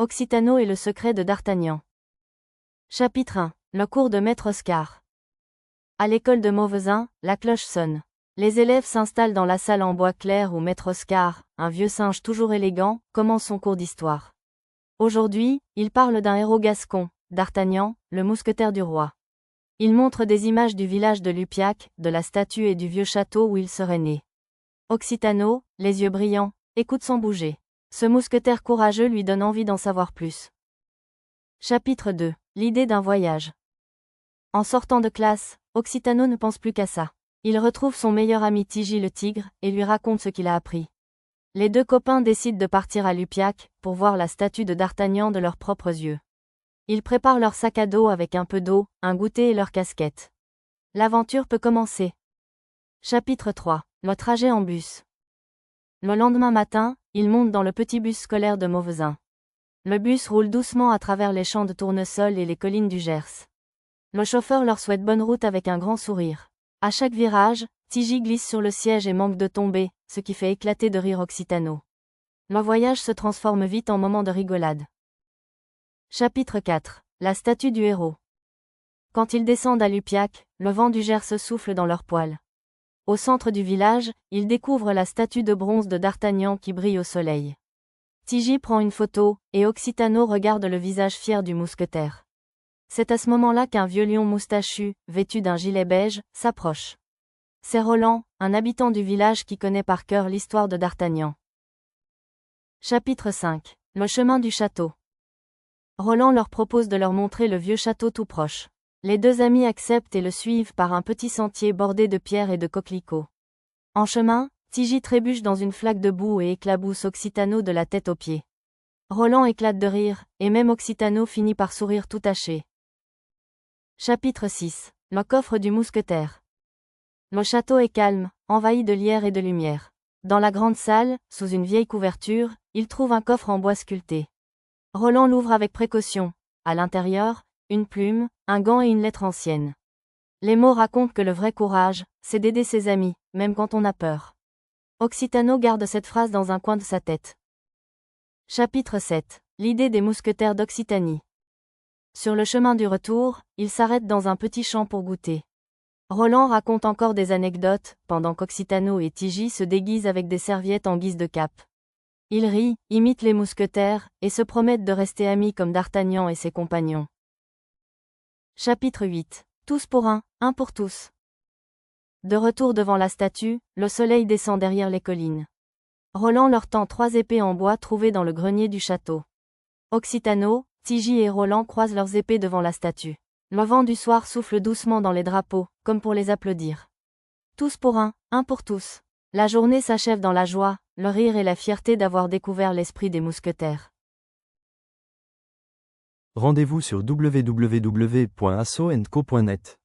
Occitano et le secret de D'Artagnan. Chapitre 1. Le cours de Maître Oscar. À l'école de Mauvezin, la cloche sonne. Les élèves s'installent dans la salle en bois clair où Maître Oscar, un vieux singe toujours élégant, commence son cours d'histoire. Aujourd'hui, il parle d'un héros gascon, D'Artagnan, le mousquetaire du roi. Il montre des images du village de Lupiac, de la statue et du vieux château où il serait né. Occitano, les yeux brillants, écoute sans bouger. Ce mousquetaire courageux lui donne envie d'en savoir plus. Chapitre 2. L'idée d'un voyage. En sortant de classe, Occitano ne pense plus qu'à ça. Il retrouve son meilleur ami Tigy le tigre, et lui raconte ce qu'il a appris. Les deux copains décident de partir à Lupiac, pour voir la statue de D'Artagnan de leurs propres yeux. Ils préparent leur sac à dos avec un peu d'eau, un goûter et leur casquette. L'aventure peut commencer. Chapitre 3. Le trajet en bus. Le lendemain matin, ils montent dans le petit bus scolaire de Mauvezin. Le bus roule doucement à travers les champs de tournesol et les collines du Gers. Le chauffeur leur souhaite bonne route avec un grand sourire. À chaque virage, Tigy glisse sur le siège et manque de tomber, ce qui fait éclater de rire Occitano. Le voyage se transforme vite en moment de rigolade. Chapitre 4. La statue du héros. Quand ils descendent à Lupiac, le vent du Gers souffle dans leurs poils. Au centre du village, ils découvrent la statue de bronze de D'Artagnan qui brille au soleil. Tigy prend une photo, et Occitano regarde le visage fier du mousquetaire. C'est à ce moment-là qu'un vieux lion moustachu, vêtu d'un gilet beige, s'approche. C'est Roland, un habitant du village qui connaît par cœur l'histoire de D'Artagnan. Chapitre 5. Le chemin du château. Roland leur propose de leur montrer le vieux château tout proche. Les deux amis acceptent et le suivent par un petit sentier bordé de pierres et de coquelicots. En chemin, Tigy trébuche dans une flaque de boue et éclabousse Occitano de la tête aux pieds. Roland éclate de rire, et même Occitano finit par sourire tout taché. Chapitre 6. Le coffre du mousquetaire. Le château est calme, envahi de lierre et de lumière. Dans la grande salle, sous une vieille couverture, il trouve un coffre en bois sculpté. Roland l'ouvre avec précaution. À l'intérieur, une plume, un gant et une lettre ancienne. Les mots racontent que le vrai courage, c'est d'aider ses amis, même quand on a peur. Occitano garde cette phrase dans un coin de sa tête. Chapitre 7. L'idée des mousquetaires d'Occitanie. Sur le chemin du retour, ils s'arrêtent dans un petit champ pour goûter. Roland raconte encore des anecdotes, pendant qu'Occitano et Tigy se déguisent avec des serviettes en guise de cape. Ils rient, imitent les mousquetaires, et se promettent de rester amis comme D'Artagnan et ses compagnons. Chapitre 8. Tous pour un pour tous. De retour devant la statue, le soleil descend derrière les collines. Roland leur tend 3 épées en bois trouvées dans le grenier du château. Occitano, Tigy et Roland croisent leurs épées devant la statue. Le vent du soir souffle doucement dans les drapeaux, comme pour les applaudir. Tous pour un pour tous. La journée s'achève dans la joie, le rire et la fierté d'avoir découvert l'esprit des mousquetaires. Rendez-vous sur www.assoandco.net.